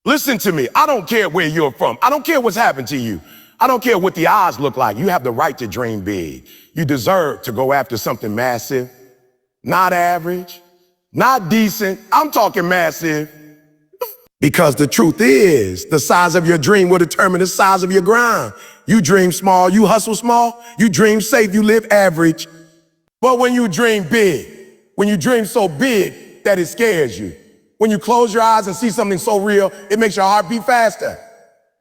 Listen to me. I don't care where you're from. I don't care what's happened to you. I don't care what the odds look like. You have the right to dream big. You deserve to go after something massive, not average, not decent. I'm talking massive. Because the truth is, the size of your dream will determine the size of your grind. You dream small, you hustle small, you dream safe, you live average. But when you dream big, when you dream so big that it scares you, when you close your eyes and see something so real, it makes your heart beat faster.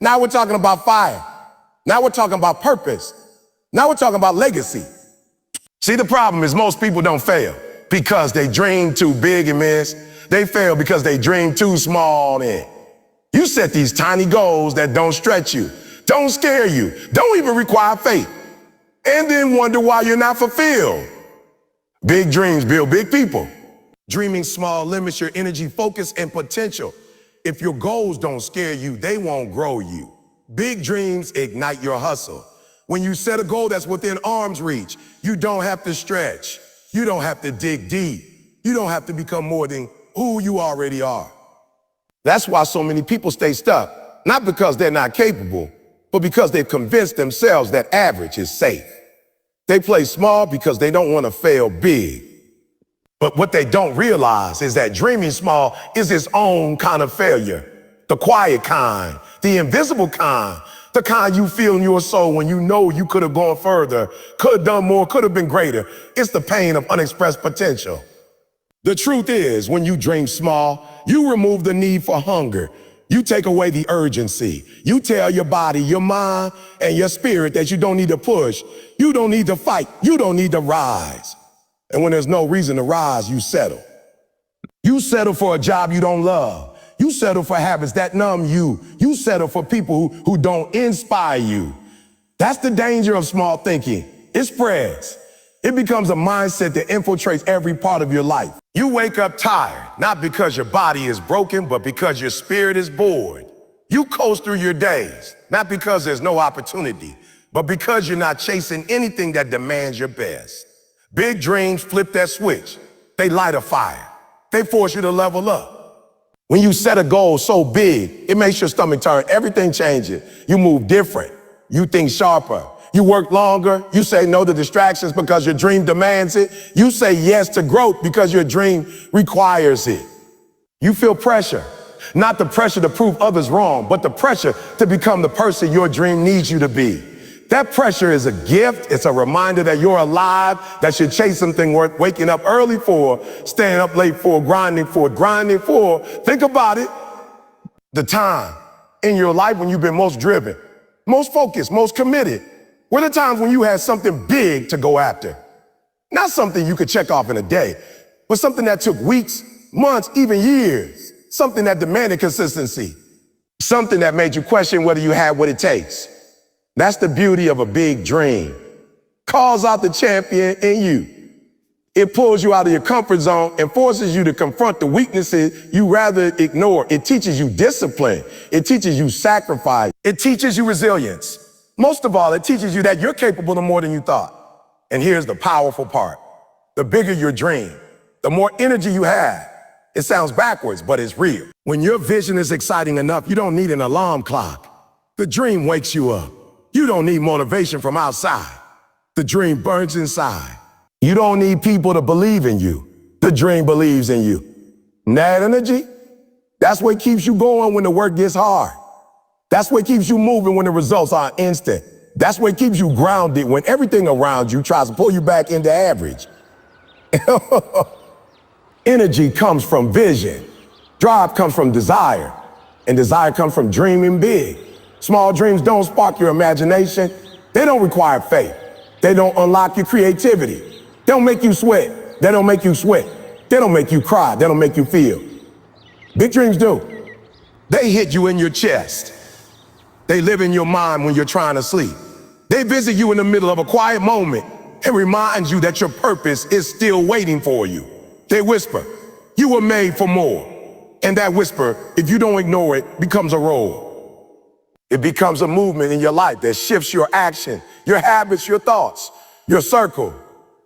Now we're talking about fire. Now we're talking about purpose. Now we're talking about legacy. See, the problem is most people don't fail because they dream too big and miss. They fail because they dream too small and you set these tiny goals that don't stretch you, don't scare you, don't even require faith, and then wonder why you're not fulfilled. Big dreams build big people. Dreaming small limits your energy, focus, and potential. If your goals don't scare you, they won't grow you. Big dreams ignite your hustle. When you set a goal that's within arm's reach, you don't have to stretch. You don't have to dig deep. You don't have to become more than who you already are. That's why so many people stay stuck, not because they're not capable, but because they've convinced themselves that average is safe. They play small because they don't want to fail big. But what they don't realize is that dreaming small is its own kind of failure. The quiet kind, the invisible kind, the kind you feel in your soul when you know you could have gone further, could have done more, could have been greater. It's the pain of unexpressed potential. The truth is, when you dream small, you remove the need for hunger. You take away the urgency. You tell your body, your mind, and your spirit that you don't need to push. You don't need to fight. You don't need to rise. And when there's no reason to rise, you settle. You settle for a job you don't love. You settle for habits that numb you. You settle for people who don't inspire you. That's the danger of small thinking. It spreads. It becomes a mindset that infiltrates every part of your life. You wake up tired, not because your body is broken, but because your spirit is bored. You coast through your days, not because there's no opportunity, but because you're not chasing anything that demands your best. Big dreams flip that switch. They light a fire. They force you to level up. When you set a goal so big, it makes your stomach turn. Everything changes. You move different. You think sharper. You work longer. You say no to distractions because your dream demands it. You say yes to growth because your dream requires it. You feel pressure, not the pressure to prove others wrong, but the pressure to become the person your dream needs you to be. That pressure is a gift. It's a reminder that you're alive, that you're chasing something worth waking up early for, staying up late for, grinding for. Think about it. The time in your life when you've been most driven, most focused, most committed, were the times when you had something big to go after. Not something you could check off in a day, but something that took weeks, months, even years. Something that demanded consistency. Something that made you question whether you had what it takes. That's the beauty of a big dream. Calls out the champion in you. It pulls you out of your comfort zone and forces you to confront the weaknesses you rather ignore. It teaches you discipline. It teaches you sacrifice. It teaches you resilience. Most of all, it teaches you that you're capable of more than you thought. And here's the powerful part. The bigger your dream, the more energy you have. It sounds backwards, but it's real. When your vision is exciting enough, you don't need an alarm clock. The dream wakes you up. You don't need motivation from outside. The dream burns inside. You don't need people to believe in you. The dream believes in you. And that energy, that's what keeps you going when the work gets hard. That's what keeps you moving when the results aren't instant. That's what keeps you grounded when everything around you tries to pull you back into average. Energy comes from vision. Drive comes from desire. And desire comes from dreaming big. Small dreams don't spark your imagination. They don't require faith. They don't unlock your creativity. They don't make you sweat. They don't make you sweat. They don't make you cry. They don't make you feel. Big dreams do. They hit you in your chest. They live in your mind when you're trying to sleep. They visit you in the middle of a quiet moment and remind you that your purpose is still waiting for you. They whisper, you were made for more. And that whisper, if you don't ignore it, becomes a roar. It becomes a movement in your life that shifts your action, your habits, your thoughts, your circle.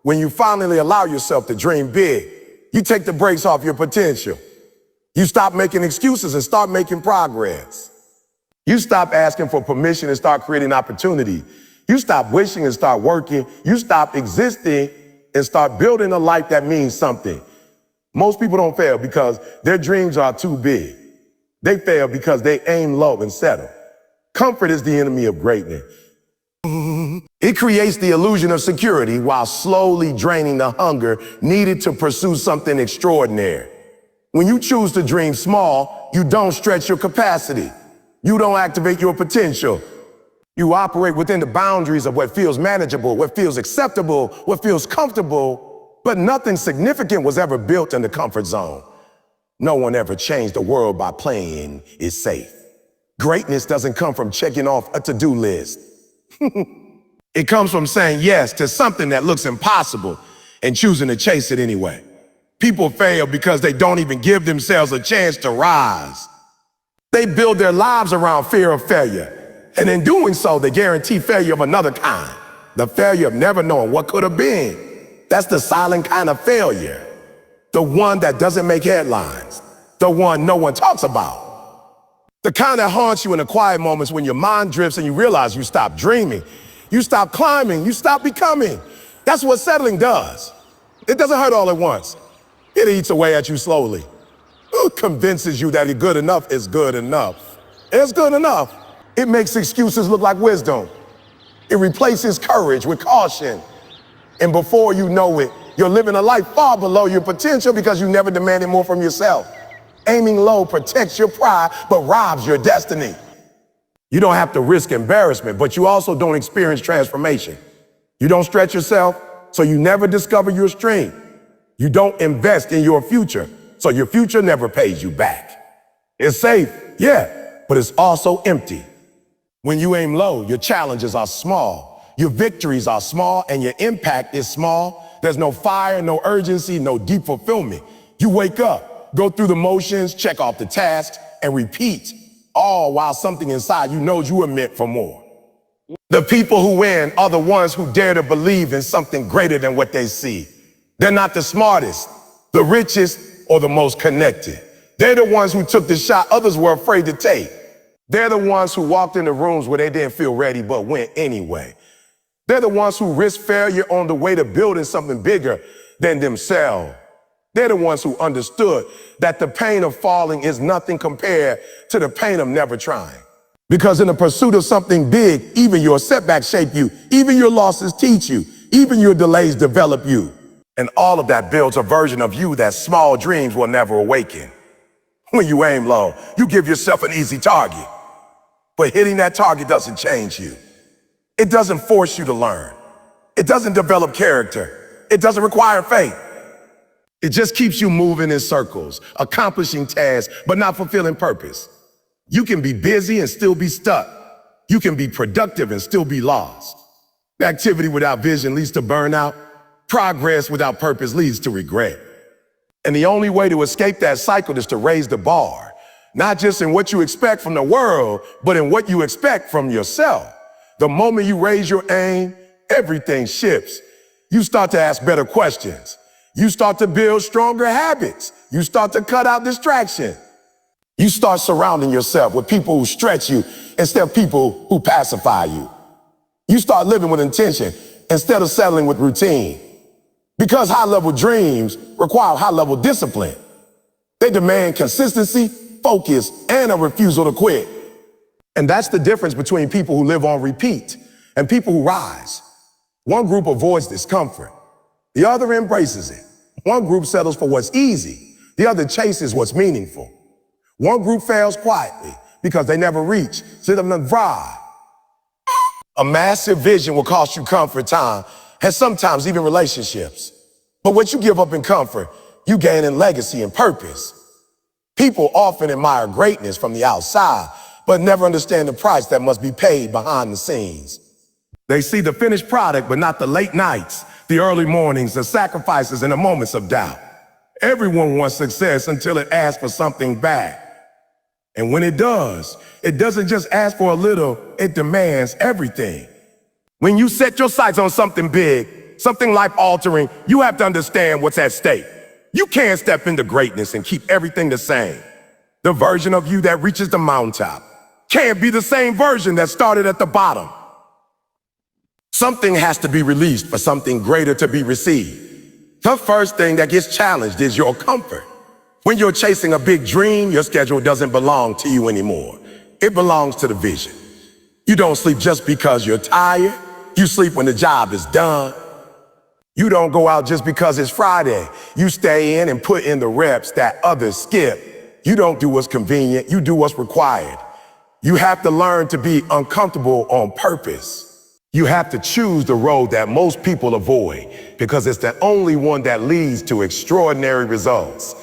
When you finally allow yourself to dream big, you take the brakes off your potential. You stop making excuses and start making progress. You stop asking for permission and start creating opportunity. You stop wishing and start working. You stop existing and start building a life that means something. Most people don't fail because their dreams are too big. They fail because they aim low and settle. Comfort is the enemy of greatness. It creates the illusion of security while slowly draining the hunger needed to pursue something extraordinary. When you choose to dream small, you don't stretch your capacity. You don't activate your potential. You operate within the boundaries of what feels manageable, what feels acceptable, what feels comfortable, but nothing significant was ever built in the comfort zone. No one ever changed the world by playing it safe. Greatness doesn't come from checking off a to-do list. It comes from saying yes to something that looks impossible and choosing to chase it anyway. People fail because they don't even give themselves a chance to rise. They build their lives around fear of failure, and in doing so, they guarantee failure of another kind. The failure of never knowing what could have been. That's the silent kind of failure. The one that doesn't make headlines. The one no one talks about. The kind that haunts you in the quiet moments when your mind drifts and you realize you stop dreaming. You stop climbing. You stop becoming. That's what settling does. It doesn't hurt all at once. It eats away at you slowly. It convinces you that it's good enough is good enough. It's good enough. It makes excuses look like wisdom. It replaces courage with caution. And before you know it, you're living a life far below your potential because you never demanded more from yourself. Aiming low protects your pride, but robs your destiny. You don't have to risk embarrassment, but you also don't experience transformation. You don't stretch yourself, so you never discover your strength. You don't invest in your future, so your future never pays you back. It's safe, yeah, but it's also empty. When you aim low, your challenges are small, your victories are small, and your impact is small. There's no fire, no urgency, no deep fulfillment. You wake up, go through the motions, check off the tasks, and repeat, all while something inside you knows you were meant for more. The people who win are the ones who dare to believe in something greater than what they see. They're not the smartest, the richest, or the most connected. They're the ones who took the shot others were afraid to take. They're the ones who walked into rooms where they didn't feel ready but went anyway. They're the ones who risked failure on the way to building something bigger than themselves. They're the ones who understood that the pain of falling is nothing compared to the pain of never trying. Because in the pursuit of something big, even your setbacks shape you, even your losses teach you, even your delays develop you. And all of that builds a version of you that small dreams will never awaken. When you aim low, you give yourself an easy target. But hitting that target doesn't change you. It doesn't force you to learn. It doesn't develop character. It doesn't require faith. It just keeps you moving in circles, accomplishing tasks, but not fulfilling purpose. You can be busy and still be stuck. You can be productive and still be lost. Activity without vision leads to burnout. Progress without purpose leads to regret. And the only way to escape that cycle is to raise the bar, not just in what you expect from the world, but in what you expect from yourself. The moment you raise your aim, everything shifts. You start to ask better questions. You start to build stronger habits. You start to cut out distraction. You start surrounding yourself with people who stretch you instead of people who pacify you. You start living with intention instead of settling with routine. Because high-level dreams require high-level discipline. They demand consistency, focus, and a refusal to quit. And that's the difference between people who live on repeat and people who rise. One group avoids discomfort. The other embraces it. One group settles for what's easy. The other chases what's meaningful. One group fails quietly because they never reach. So they don't thrive. A massive vision will cost you comfort, time, and sometimes even relationships. But what you give up in comfort, you gain in legacy and purpose. People often admire greatness from the outside, but never understand the price that must be paid behind the scenes. They see the finished product, but not the late nights, the early mornings, the sacrifices, and the moments of doubt. Everyone wants success until it asks for something back. And when it does, it doesn't just ask for a little, it demands everything. When you set your sights on something big, something life-altering, you have to understand what's at stake. You can't step into greatness and keep everything the same. The version of you that reaches the mountaintop can't be the same version that started at the bottom. Something has to be released for something greater to be received. The first thing that gets challenged is your comfort. When you're chasing a big dream, your schedule doesn't belong to you anymore. It belongs to the vision. You don't sleep just because you're tired. You sleep when the job is done. You don't go out just because it's Friday. You stay in and put in the reps that others skip. You don't do what's convenient. You do what's required. You have to learn to be uncomfortable on purpose. You have to choose the road that most people avoid because it's the only one that leads to extraordinary results.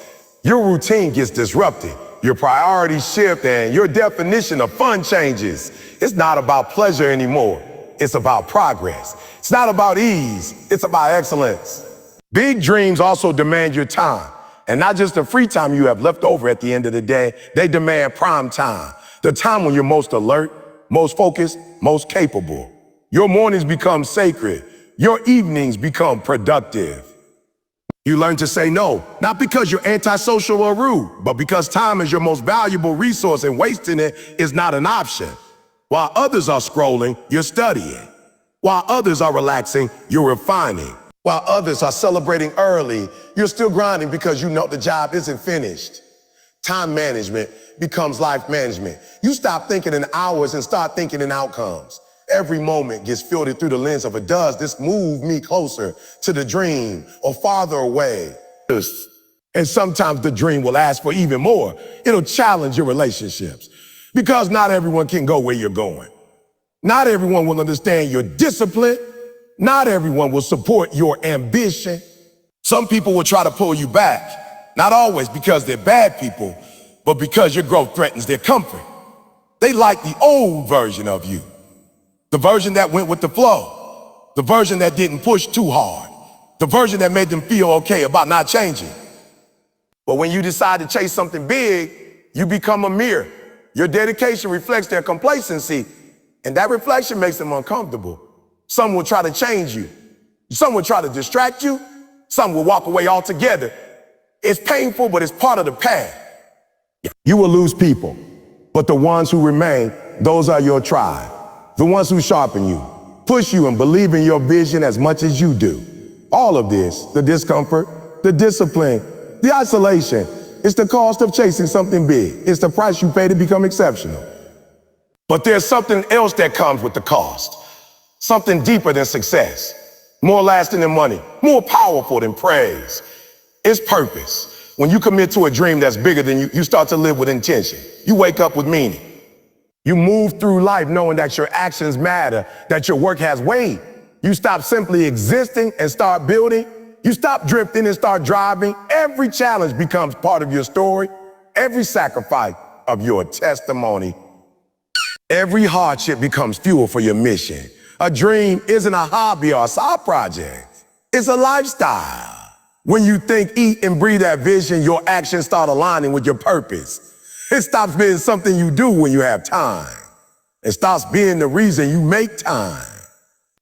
Your routine gets disrupted, your priorities shift, and your definition of fun changes. It's not about pleasure anymore. It's about progress. It's not about ease. It's about excellence. Big dreams also demand your time, and not just the free time you have left over at the end of the day. They demand prime time, the time when you're most alert, most focused, most capable. Your mornings become sacred. Your evenings become productive. You learn to say no, not because you're antisocial or rude, but because time is your most valuable resource and wasting it is not an option. While others are scrolling, you're studying. While others are relaxing, you're refining. While others are celebrating early, you're still grinding because you know the job isn't finished. Time management becomes life management. You stop thinking in hours and start thinking in outcomes. Every moment gets filtered through the lens of does this move me closer to the dream or farther away? And sometimes the dream will ask for even more. It'll challenge your relationships because not everyone can go where you're going. Not everyone will understand your discipline. Not everyone will support your ambition. Some people will try to pull you back, not always because they're bad people, but because your growth threatens their comfort. They like the old version of you. The version that went with the flow, the version that didn't push too hard, the version that made them feel okay about not changing. But when you decide to chase something big, you become a mirror. Your dedication reflects their complacency, and that reflection makes them uncomfortable. Some will try to change you. Some will try to distract you. Some will walk away altogether. It's painful, but it's part of the path. You will lose people, but the ones who remain, those are your tribe. The ones who sharpen you, push you, and believe in your vision as much as you do. All of this, the discomfort, the discipline, the isolation, it's the cost of chasing something big. It's the price you pay to become exceptional. But there's something else that comes with the cost. Something deeper than success, more lasting than money, more powerful than praise. It's purpose. When you commit to a dream that's bigger than you, you start to live with intention. You wake up with meaning. You move through life knowing that your actions matter, that your work has weight. You stop simply existing and start building. You stop drifting and start driving. Every challenge becomes part of your story. Every sacrifice of your testimony. Every hardship becomes fuel for your mission. A dream isn't a hobby or a side project. It's a lifestyle. When you think, eat, and breathe that vision, your actions start aligning with your purpose. It stops being something you do when you have time. It stops being the reason you make time.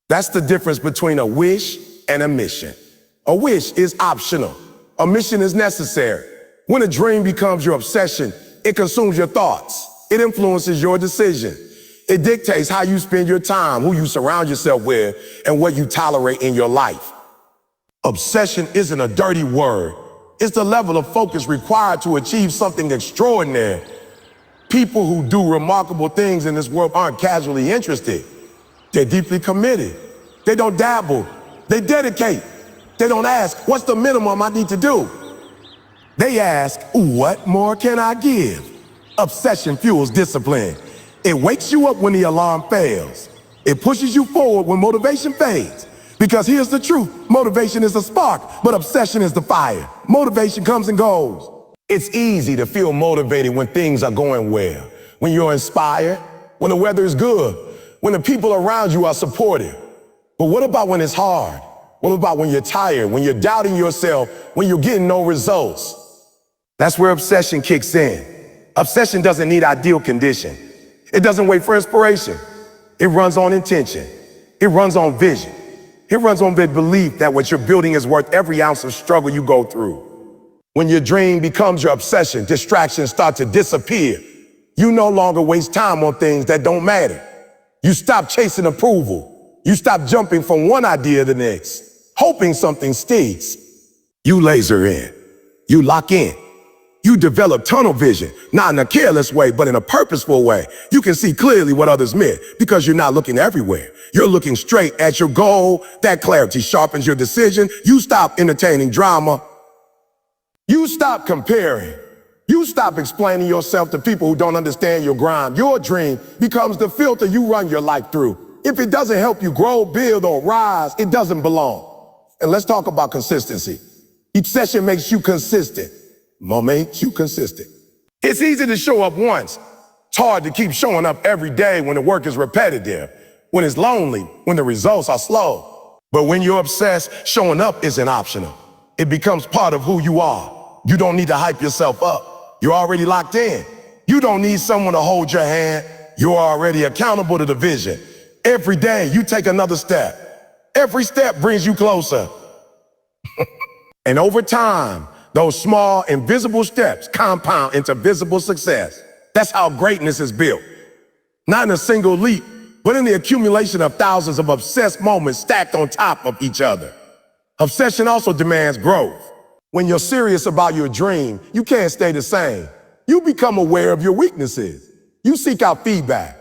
That's the difference between a wish and a mission. A wish is optional. A mission is necessary. When a dream becomes your obsession, it consumes your thoughts. It influences your decision. It dictates how you spend your time, who you surround yourself with, and what you tolerate in your life. Obsession isn't a dirty word. It's the level of focus required to achieve something extraordinary. People who do remarkable things in this world aren't casually interested. They're deeply committed. They don't dabble. They dedicate. They don't ask, what's the minimum I need to do? They ask, what more can I give? Obsession fuels discipline. It wakes you up when the alarm fails. It pushes you forward when motivation fades. Because here's the truth, motivation is a spark, but obsession is the fire. Motivation comes and goes. It's easy to feel motivated when things are going well, when you're inspired, when the weather is good, when the people around you are supportive. But what about when it's hard? What about when you're tired, when you're doubting yourself, when you're getting no results? That's where obsession kicks in. Obsession doesn't need ideal condition. It doesn't wait for inspiration. It runs on intention. It runs on vision. It runs on the belief that what you're building is worth every ounce of struggle you go through. When your dream becomes your obsession, distractions start to disappear. You no longer waste time on things that don't matter. You stop chasing approval. You stop jumping from one idea to the next, hoping something sticks. You laser in. You lock in. You develop tunnel vision, not in a careless way, but in a purposeful way. You can see clearly what others meant because you're not looking everywhere. You're looking straight at your goal. That clarity sharpens your decision. You stop entertaining drama. You stop comparing. You stop explaining yourself to people who don't understand your grind. Your dream becomes the filter you run your life through. If it doesn't help you grow, build, or rise, it doesn't belong. And let's talk about consistency. Each session makes you consistent. Makes you consistent. It's easy to show up once. It's hard to keep showing up every day when the work is repetitive, when it's lonely, when the results are slow. But when you're obsessed, showing up isn't optional. It becomes part of who you are. You don't need to hype yourself up. You're already locked in. You don't need someone to hold your hand. You're already accountable to the vision. Every day you take another step. Every step brings you closer. And over time, those small, invisible steps compound into visible success. That's how greatness is built. Not in a single leap, but in the accumulation of thousands of obsessed moments stacked on top of each other. Obsession also demands growth. When you're serious about your dream, you can't stay the same. You become aware of your weaknesses. You seek out feedback.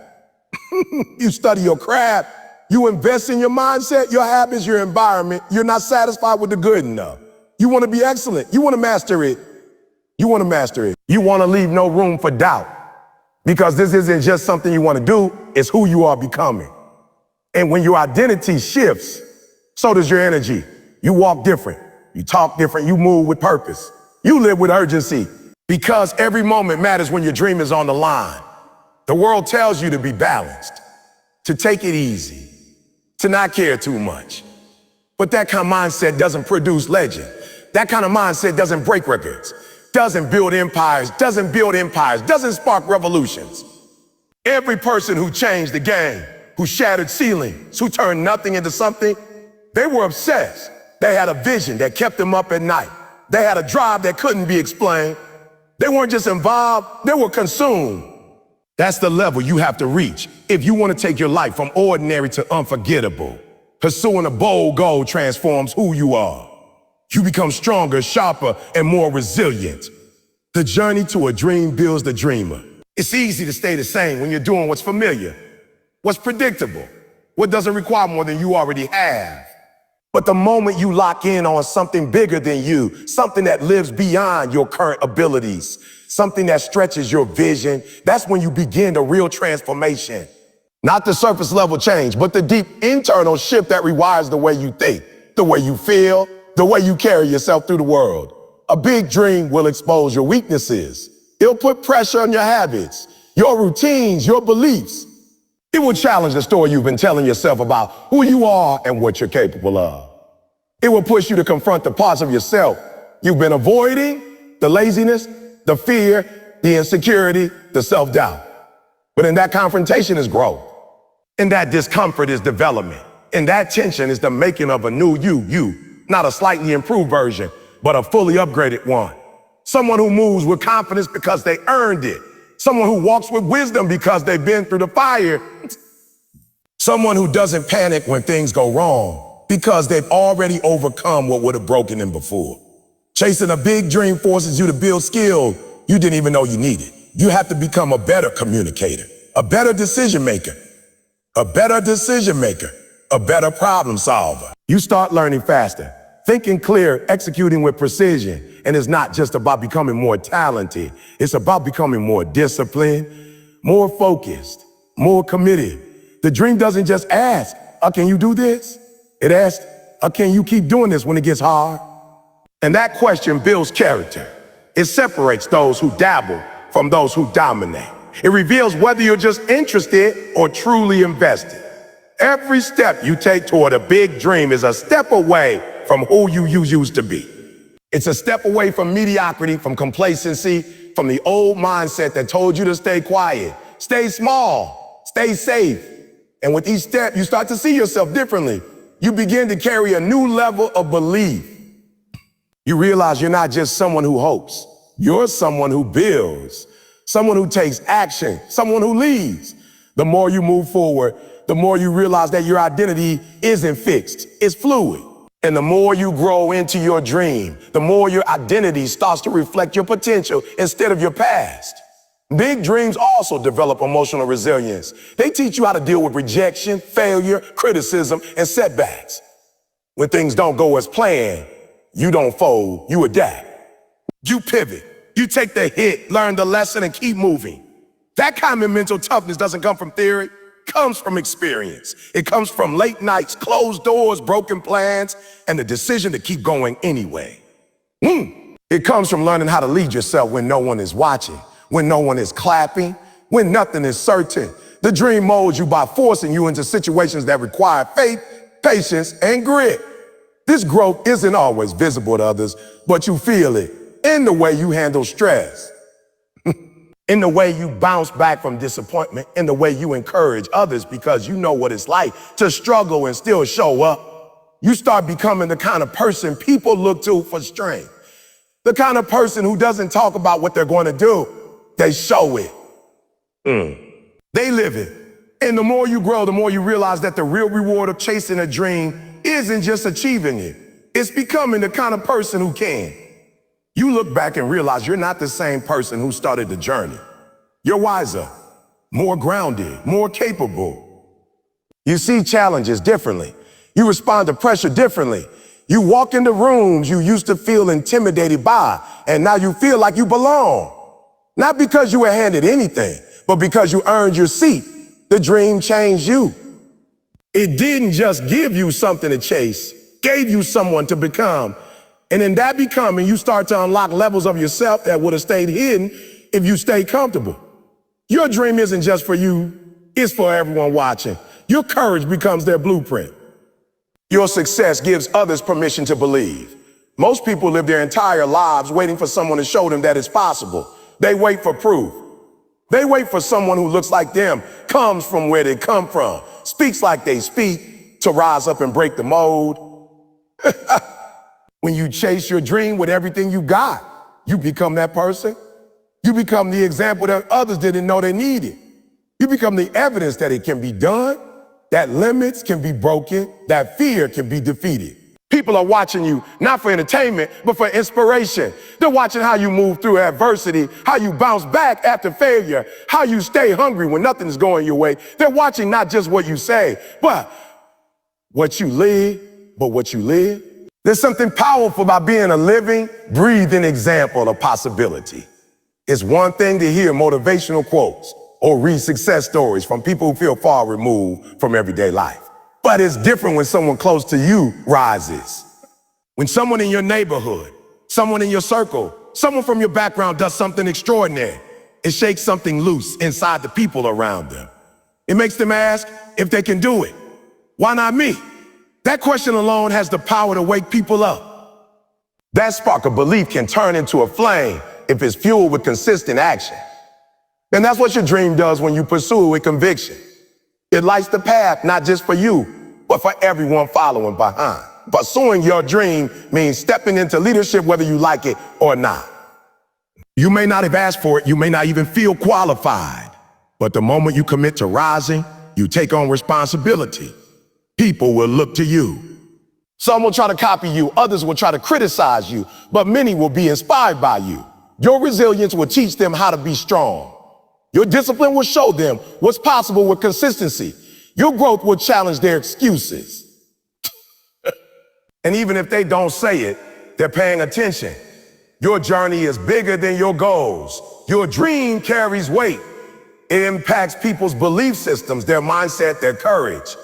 You study your craft. You invest in your mindset, your habits, your environment. You're not satisfied with the good enough. You want to be excellent. You want to master it. You want to master it. You want to leave no room for doubt because this isn't just something you want to do. It's who you are becoming. And when your identity shifts, so does your energy. You walk different. You talk different. You move with purpose. You live with urgency because every moment matters when your dream is on the line. The world tells you to be balanced, to take it easy, to not care too much. But that kind of mindset doesn't produce legend. That kind of mindset doesn't break records, doesn't build empires, doesn't spark revolutions. Every person who changed the game, who shattered ceilings, who turned nothing into something, they were obsessed. They had a vision that kept them up at night. They had a drive that couldn't be explained. They weren't just involved, they were consumed. That's the level you have to reach if you want to take your life from ordinary to unforgettable. Pursuing a bold goal transforms who you are. You become stronger, sharper, and more resilient. The journey to a dream builds the dreamer. It's easy to stay the same when you're doing what's familiar, what's predictable, what doesn't require more than you already have. But the moment you lock in on something bigger than you, something that lives beyond your current abilities, something that stretches your vision, that's when you begin the real transformation. Not the surface level change, but the deep internal shift that rewires the way you think, the way you feel, the way you carry yourself through the world. A big dream will expose your weaknesses. It'll put pressure on your habits, your routines, your beliefs. It will challenge the story you've been telling yourself about who you are and what you're capable of. It will push you to confront the parts of yourself you've been avoiding, the laziness, the fear, the insecurity, the self-doubt. But in that confrontation is growth. In that discomfort is development. In that tension is the making of a new you. Not a slightly improved version, but a fully upgraded one. Someone who moves with confidence because they earned it. Someone who walks with wisdom because they've been through the fire. Someone who doesn't panic when things go wrong because they've already overcome what would have broken them before. Chasing a big dream forces you to build skill you didn't even know you needed. You have to become a better communicator, a better decision maker, a better problem solver. You start learning faster, thinking clear, executing with precision. And it's not just about becoming more talented. It's about becoming more disciplined, more focused, more committed. The dream doesn't just ask, can you do this? It asks, can you keep doing this when it gets hard? And that question builds character. It separates those who dabble from those who dominate. It reveals whether you're just interested or truly invested. Every step you take toward a big dream is a step away from who you used to be. It's a step away from mediocrity, from complacency, from the old mindset that told you to stay quiet, stay small, stay safe. And with each step, you start to see yourself differently. You begin to carry a new level of belief. You realize you're not just someone who hopes. You're someone who builds, someone who takes action, someone who leads. The more you move forward, the more you realize that your identity isn't fixed, it's fluid. And the more you grow into your dream, the more your identity starts to reflect your potential instead of your past. Big dreams also develop emotional resilience. They teach you how to deal with rejection, failure, criticism, and setbacks. When things don't go as planned, you don't fold, you adapt. You pivot, you take the hit, learn the lesson, and keep moving. That kind of mental toughness doesn't come from theory, it comes from experience. It comes from late nights, closed doors, broken plans, and the decision to keep going anyway. It comes from learning how to lead yourself when no one is watching, when no one is clapping, when nothing is certain. The dream molds you by forcing you into situations that require faith, patience, and grit. This growth isn't always visible to others, but you feel it in the way you handle stress, in the way you bounce back from disappointment, in the way you encourage others because you know what it's like to struggle and still show up. You start becoming the kind of person people look to for strength, the kind of person who doesn't talk about what they're going to do, they show it. They live it. And the more you grow, the more you realize that the real reward of chasing a dream isn't just achieving it, it's becoming the kind of person who can. You look back and realize you're not the same person who started the journey. You're wiser, more grounded, more capable. You see challenges differently. You respond to pressure differently. You walk into rooms you used to feel intimidated by, and now you feel like you belong. Not because you were handed anything, but because you earned your seat. The dream changed you. It didn't just give you something to chase, gave you someone to become. And in that becoming, you start to unlock levels of yourself that would have stayed hidden if you stayed comfortable. Your dream isn't just for you, it's for everyone watching. Your courage becomes their blueprint. Your success gives others permission to believe. Most people live their entire lives waiting for someone to show them that it's possible. They wait for proof. They wait for someone who looks like them, comes from where they come from, speaks like they speak, to rise up and break the mold. When you chase your dream with everything you got, you become that person. You become the example that others didn't know they needed. You become the evidence that it can be done, that limits can be broken, that fear can be defeated. People are watching you, not for entertainment, but for inspiration. They're watching how you move through adversity, how you bounce back after failure, how you stay hungry when nothing is going your way. They're watching not just what you say, but what you live. There's something powerful about being a living, breathing example of possibility. It's one thing to hear motivational quotes or read success stories from people who feel far removed from everyday life. But it's different when someone close to you rises. When someone in your neighborhood, someone in your circle, someone from your background does something extraordinary, it shakes something loose inside the people around them. It makes them ask if they can do it. Why not me? That question alone has the power to wake people up. That spark of belief can turn into a flame if it's fueled with consistent action. And that's what your dream does when you pursue it with conviction. It lights the path, not just for you, but for everyone following behind. Pursuing your dream means stepping into leadership whether you like it or not. You may not have asked for it, you may not even feel qualified, but the moment you commit to rising, you take on responsibility. People will look to you. Some will try to copy you, others will try to criticize you, but many will be inspired by you. Your resilience will teach them how to be strong. Your discipline will show them what's possible with consistency. Your growth will challenge their excuses. And even if they don't say it, they're paying attention. Your journey is bigger than your goals. Your dream carries weight. It impacts people's belief systems, their mindset, their courage.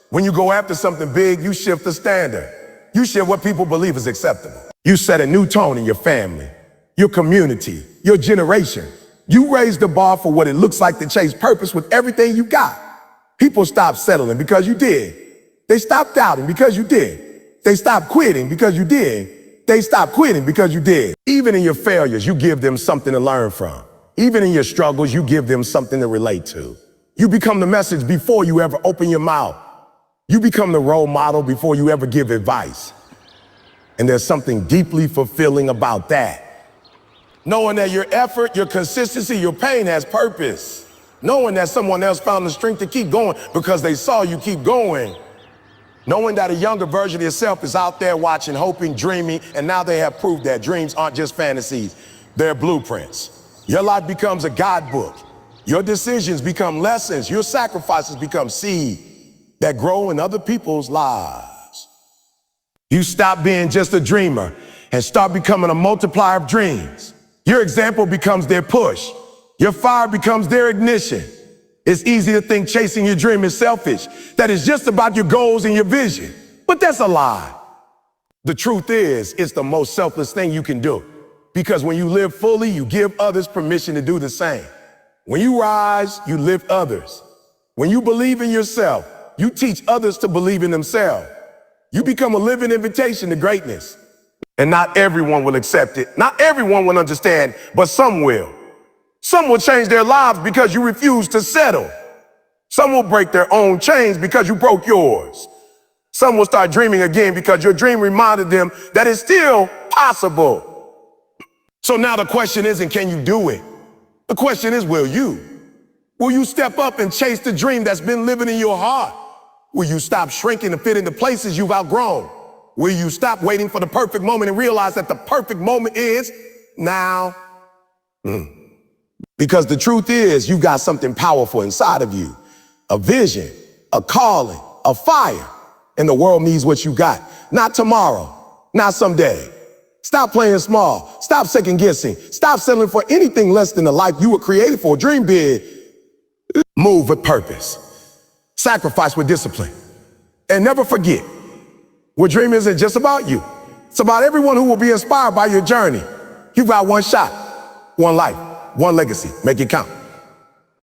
When you go after something big, you shift the standard. You shift what people believe is acceptable. You set a new tone in your family, your community, your generation. You raise the bar for what it looks like to chase purpose with everything you got. People stop settling because you did. They stop doubting because you did. They stop quitting because you did. They stop quitting because you did. Even in your failures, you give them something to learn from. Even in your struggles, you give them something to relate to. You become the message before you ever open your mouth. You become the role model before you ever give advice. And there's something deeply fulfilling about that. Knowing that your effort, your consistency, your pain has purpose. Knowing that someone else found the strength to keep going because they saw you keep going. Knowing that a younger version of yourself is out there watching, hoping, dreaming, and now they have proved that dreams aren't just fantasies, they're blueprints. Your life becomes a guidebook. Your decisions become lessons. Your sacrifices become seed that grow in other people's lives. You stop being just a dreamer and start becoming a multiplier of dreams. Your example becomes their push. Your fire becomes their ignition. It's easy to think chasing your dream is selfish, that it's just about your goals and your vision. But that's a lie. The truth is, it's the most selfless thing you can do. Because when you live fully, you give others permission to do the same. When you rise, you lift others. When you believe in yourself, you teach others to believe in themselves. You become a living invitation to greatness. And not everyone will accept it. Not everyone will understand, but some will. Some will change their lives because you refuse to settle. Some will break their own chains because you broke yours. Some will start dreaming again because your dream reminded them that it's still possible. So now the question isn't, can you do it? The question is, will you? Will you step up and chase the dream that's been living in your heart? Will you stop shrinking to fit into places you've outgrown? Will you stop waiting for the perfect moment and realize that the perfect moment is now? Because the truth is, you got something powerful inside of you. A vision, a calling, a fire. And the world needs what you got. Not tomorrow, not someday. Stop playing small. Stop second guessing. Stop settling for anything less than the life you were created for. Dream big. Move with purpose. Sacrifice with discipline. And never forget, what dream isn't just about you. It's about everyone who will be inspired by your journey. You've got one shot, one life, one legacy. Make it count.